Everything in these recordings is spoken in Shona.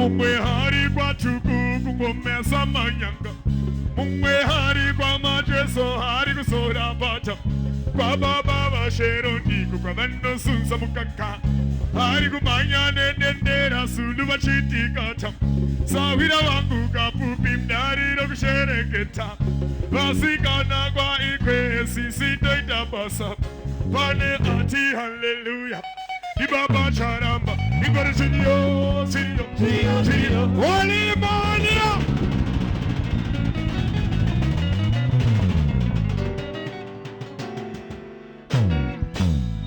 Mumwe hari kwa chuku kungomesa manyanga. Mumwe hari kwa majeso hari kusora pata. Kwa baba wa shero niku kwa vando sunsa mukaka. Hari kumanya nendendera sulu wa chiti kata. Sawira wangu kapupi mdari no kushereketa. Vasikana kwa ikwe sisi doida basa. Pane ati hallelujah. Ibaba charamba. Ibara sirio, sirio, sirio, sirio. Holy mania.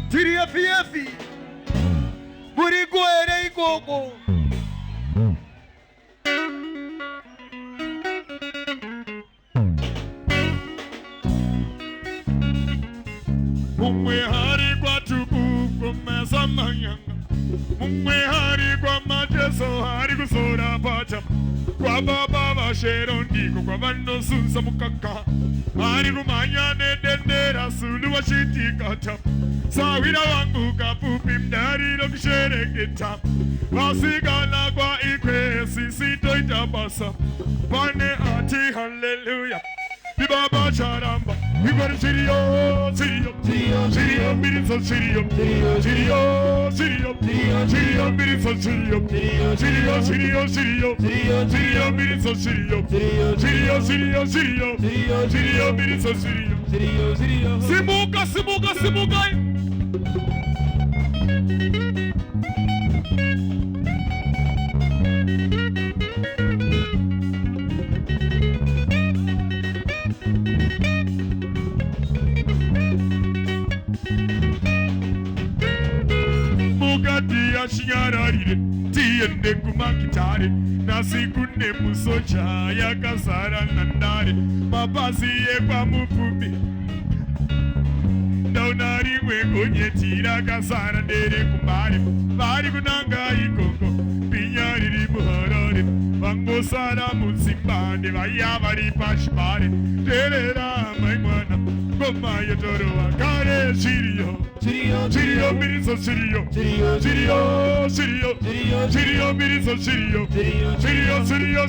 Tiria fiefi. Murigo ere ikoko. Mumwe hari kwa tubu kumesa manyanga. Mumwe hari kwa majeso hari kusora pata. Kwa baba wa shero ndiko kwa vando sunsa mukaka. Hari kumanya nendendera sulu wa shiti kata. Sawira wangu kapupi mdari no kushereketa. Vasigana kwa ikwe sisi doida basa. Pane ati hallelujah. Ibaba charamba. Ibara sirio, sirio, sirio, sirio, miriso sirio, sirio, sirio, sirio, sirio, miriso sirio, sirio, sirio, sirio, sirio, miriso sirio, sirio, sirio, sirio, sirio, miriso sirio. Simuka, simuka, simuka. Shinyararire tiende kumakitare nasikune musocha yakazara nandare mapazi yekwa mufupi ndaunari wegonyetira kazara ndere kumare vari kunanga ikoko pinya riri muharare vangosara mutsimbande vaya vari pashipare terera maimwana ngoma yotorowa kare shiriyo Sirio, miriso sirio, sirio, sirio, sirio, sirio, miriso sirio, sirio, sirio, sirio,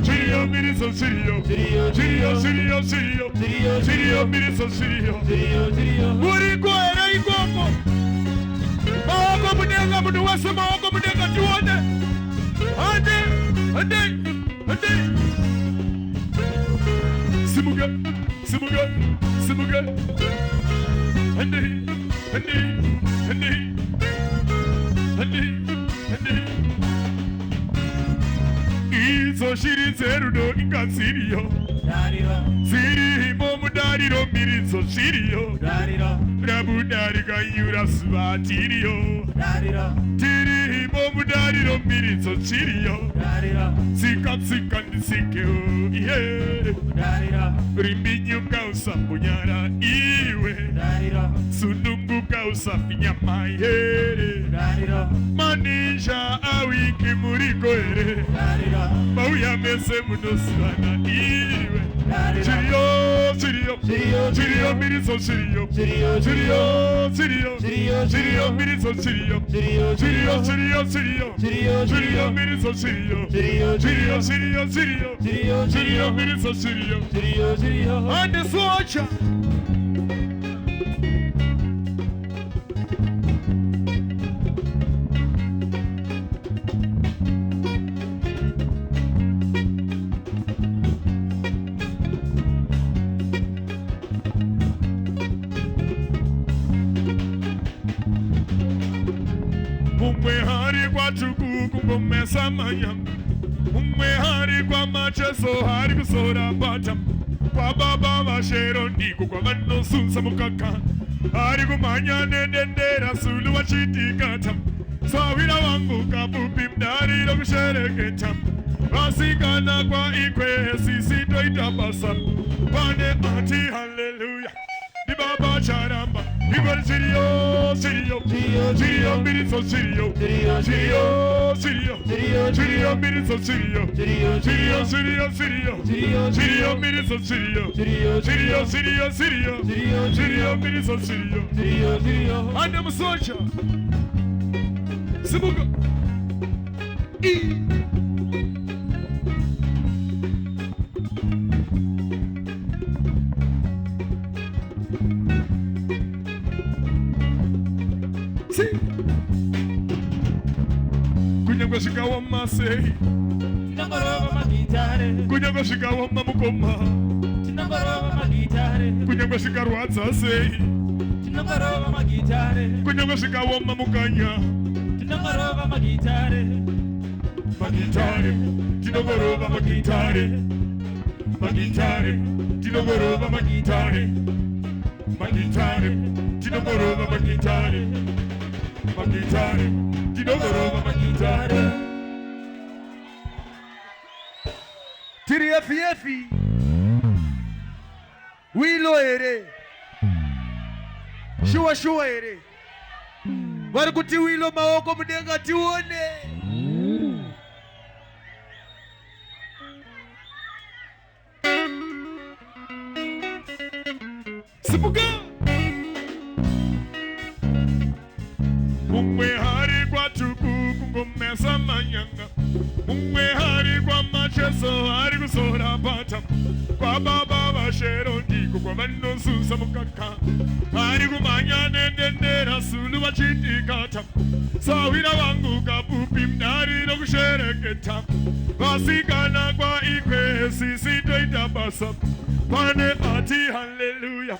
sirio, miriso sirio, sirio, sirio, sirio, sirio, miriso sirio, Murigo era ikoko. Maoko munenga munu wase maoko munenga tuone. Ande, ande, ande. Simuga, simuga, simuga. Ande, ande, ande, ande, ande. Izo shiri zerudo ingazirio. Siri momu dariro mirizo shirio. Rabu dariga yura swatirio. Tiri momu dariro mirizo shirio. Sika sika nisikeo yeah. Rimbinyo kausa punyara iwe. Sunungu kausa finyama yeah. Manisha awiki muriko ere. Mauya mese munoswana iwe. Sirio, sirio, sirio, mirizo sirio, sirio, sirio, sirio, mirizo sirio, sirio, sirio, sirio, sirio, mirizo sirio, sirio, sirio, sirio, sirio, mirizo sirio, ande socha. Mumwe hari kwa chuku kungomesa manyanga. Mumwe hari kwa macheso hari kusora pata. Kwa baba wa shero ndiko kwa vano sunsa mukaka. Hari kumanya nendendera sulu wa chiti kata. Sawira wangu kapupi mdari no kushereketa. Vasikana kwa ikwe sisi doida basa. Pane ati hallelujah. Di baba charamba. Ibara sirio, sirio, sirio, miriso sirio, sirio, sirio, sirio, miriso sirio, sirio, sirio, sirio, sirio, miriso sirio, sirio, sirio, sirio, sirio, miriso sirio, ande musocha, simuga, Kunyanga shikawa masei Tinangoroba magitare Kunyanga shikawa mamukoma Tinangoroba magitare Kunyanga shikarwadza sei Tinangoroba magitare Kunyanga shikawa mamukanya Tinangoroba magitare Magitare Tinangoroba magitare Magitare Tinangoroba magitare Magitare Tinangoroba magitare Magitare Tinangoroba magitare Tiri FF Wilo ere Shua ere Warikuti wilo maoko mdenga tione Sipuka Mungwe hari kwa tuku kungomesa manyanga Mungwe hari kwa macheso hari kusora pata Kwa baba bashero ndiko kwa vano susa mukaka Hari kumanya nendendera sulu wachitikata Sawira wangu kapupi mnari no kushereketa Vasikana kwa ikwe sisi toita basa Pane ati hallelujah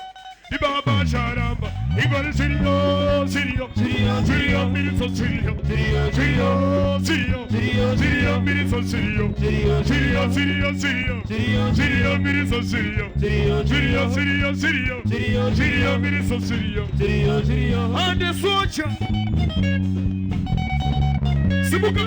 Ibaba charamba Ibari sirio sirio sirio sirio miriso sirio sirio sirio sirio sirio sirio miriso sirio sirio sirio sirio sirio sirio sirio miriso sirio sirio sirio sirio sirio sirio sirio miriso sirio sirio sirio ande socha Sibuka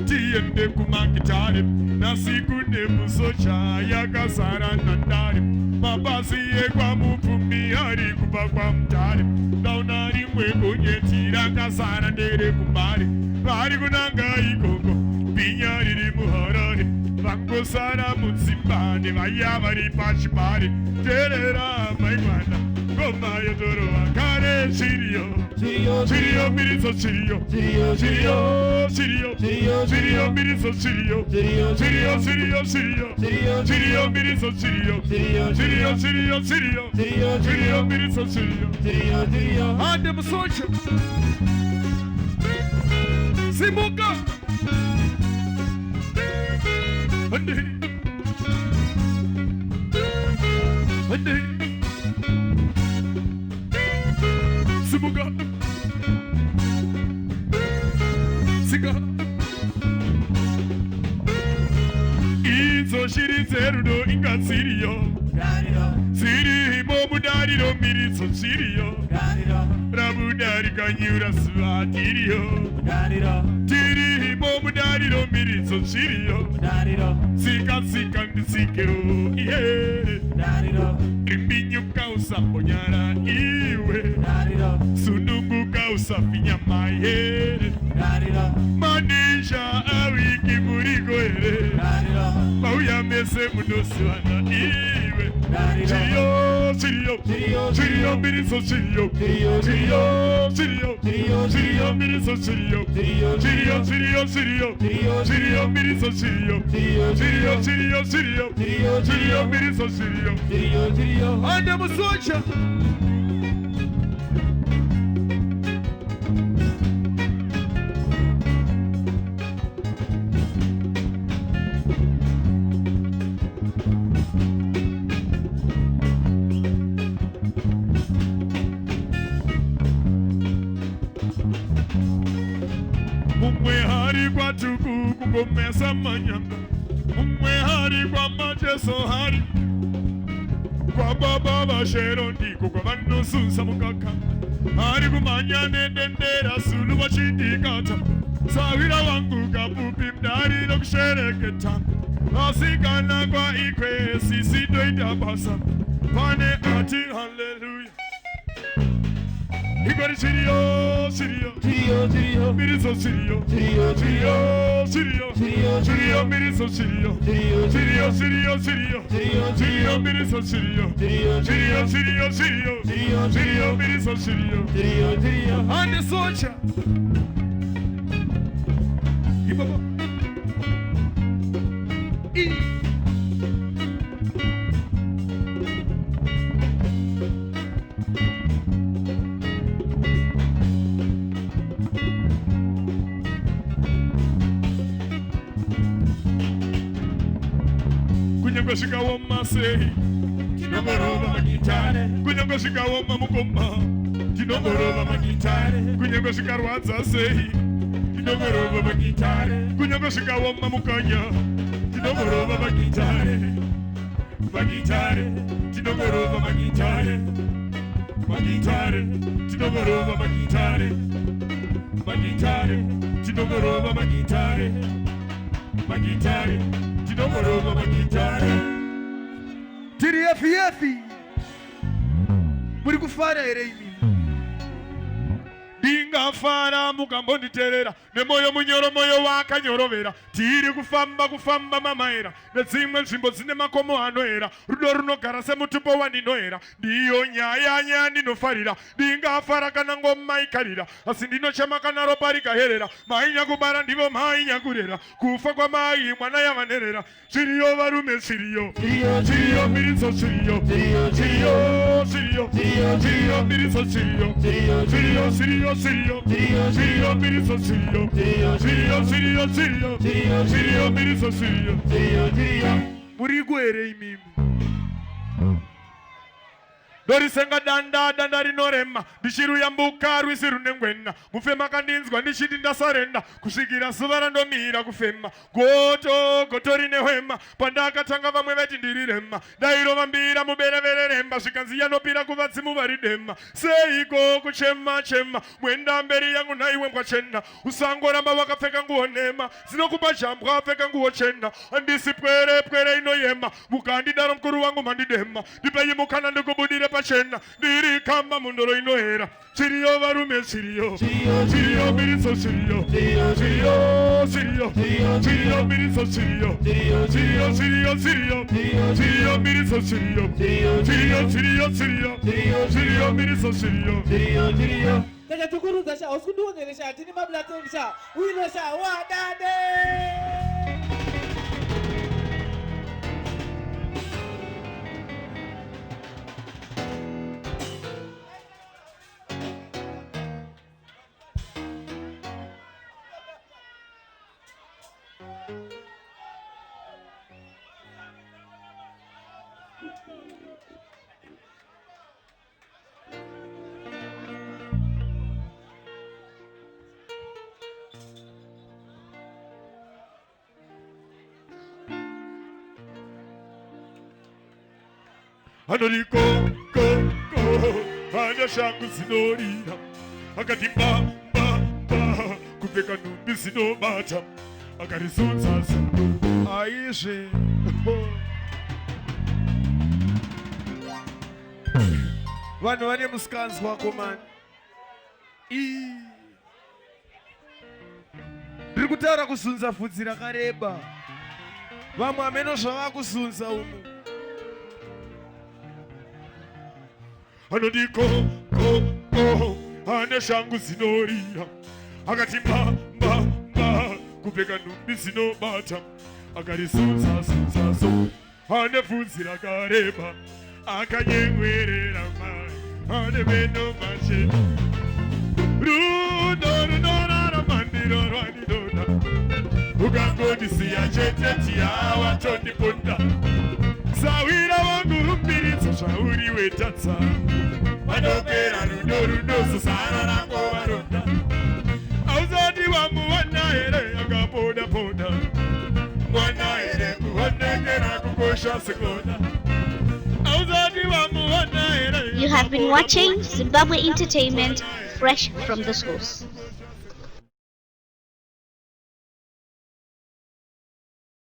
Tiende kumangitare Nasikune musocha Yakasara nandare Mabasi kwa mupumi Hari kupa kwa mtare Daunari mwe nyetira Kasara nere kumbare Hari kunanga ikoko Pinyari muharare Bango sara mutsimbane Vaya vari pachipare Terera maimana Goma yodoro akare Sirio Sirio Sirio miriso Sirio Sirio Sirio Sirio Sirio Sirio miriso Sirio Sirio Sirio Sirio Sirio Sirio Sirio miriso Sirio Sirio Sirio Sirio Sirio Sirio Sirio miriso Sirio Sirio Sirio Ande musocha Simuka Ande Ande Simuka Siga Izo shiri zerudo inga sirio Siri bobu dariro miriso sirio Rabu dari kanyura suatirio Tiri bobu dariro miriso sirio Sika sika ndisikeo Ihere Kimbinyo kausa ponyara iwe Sunungu kausa finyama ihere Manisha awiki murigo ere Mauya mese munoswana iwe Sirio, Sirio, Sirio, miriso Sirio Sirio, Sirio, Sirio, miriso Sirio Sirio, Sirio, Sirio Sirio, miriso Sirio Sirio, Sirio, Sirio Sirio, miriso Sirio Ande musocha Mumwe hari kwa tuku kungomesa manyanga Mumwe hari kwa macheso hari Kwa baba bashero ndiko kwa vano susa mukaka Hari kumanya nendendera sulu wachitikata Sawira wangu kapupi mdari no kushereketa Asikana kwa ikwe sisi doida basa Pane ati hallelujah 이거리 시리요 시리요 지리요 지리요 미리소 시리요 지리요 시리요 시리요 지리요 시리요 미리소 시리요 지리요 시리요 시리요 시리요 지리요 시리요 미리소 시리요 지리요 시리요 시리요 시리요 지리요 시리요 미리소 시리요 지리요 지리요 ande socha 이봐봐 kunyangashika womasei tinongorova magitare kunyangashika woma mukoma tinongorova magitare kunyangashika rwadza sei tinongorova magitare kunyangashika woma mukanya tinongorova magitare magitare tinongorova magitare magitare tinongorova magitare magitare tinongorova magitare magitare tinongorova magitare tiri yefi muri kufara ere imini ndingafara mukambonditerera nemoyo munyoro moyo wakanyorovera tiri kufamba mamaera nedzimwe nzvimbo dzine makomo anoera rudo runogara semutupo wandinoera ndiyo nyaya ndinofarira ndingafara kana ngoma ikarira asi ndinochema kana ropa rikaherera mainyakubara ndivo mainyakurera kufa kwamai mwana yavanherera zviriyo varume zviriyo zviriyo miriso zviriyo zviriyo zviriyo miriso zviriyo zviriyo zviriyo miriso zviriyo zviriyo miriso zviriyo muri kuere imimi ndorisenga danda rinorema ndichiruyambuka rwisi runengwena mufema kandinzwa ndichiti ndasarenda kusvikira zuva randomira kufema goto rine hwema pandakatanga vamwe veti ndirirema ndairovambira muberevereremba zvikanzi yanopira kuvadzimu varidema seiko kuchema mwenda mberi yangu naiwe mbwachena usangoramba wakapfeka nguo nhema zinokupa jambwa apfeka nguo chena handisi pwere inoyema mukandidaro mukuru wangu mandidema ndipei mukana ndikubudire pachena ndiri kamba mundoro inohera zviriyo varume zviriyo zviriyo miriso zviriyo zviriyo miriso zviriyo zviriyo miriso zviriyo zviriyo miriso zviriyo takatukurudza sha usikundiwonere sha tini mabulateni sha uino sha wadade anori ko hanya shangu zinorira akati ba kupfeka nhumbi zinobata akarizunza zungu aizve vanhu vane musikanzwa komani ndiri kutaura kuzunza bvudzi rakareba vamwe hameno zvava kuzunza umu anoti ko ane shangu zinorira akati ba kupfeka nhumbi zinobata akarizunza ane bvudzi rakareba akanyengwerera mai ane meno machena rudo raramandiro rwandinoda ukangondisiya chete tiyawa tondiponda sawira wangu mbiritso zvauri wetatsa vanopera rudo susara rangova ronda auzati wamuwana here akapoda mwana here kuonekera kukosha sekonda auzati wamuwana here. You have been watching Zimbabwe Entertainment, fresh from the source.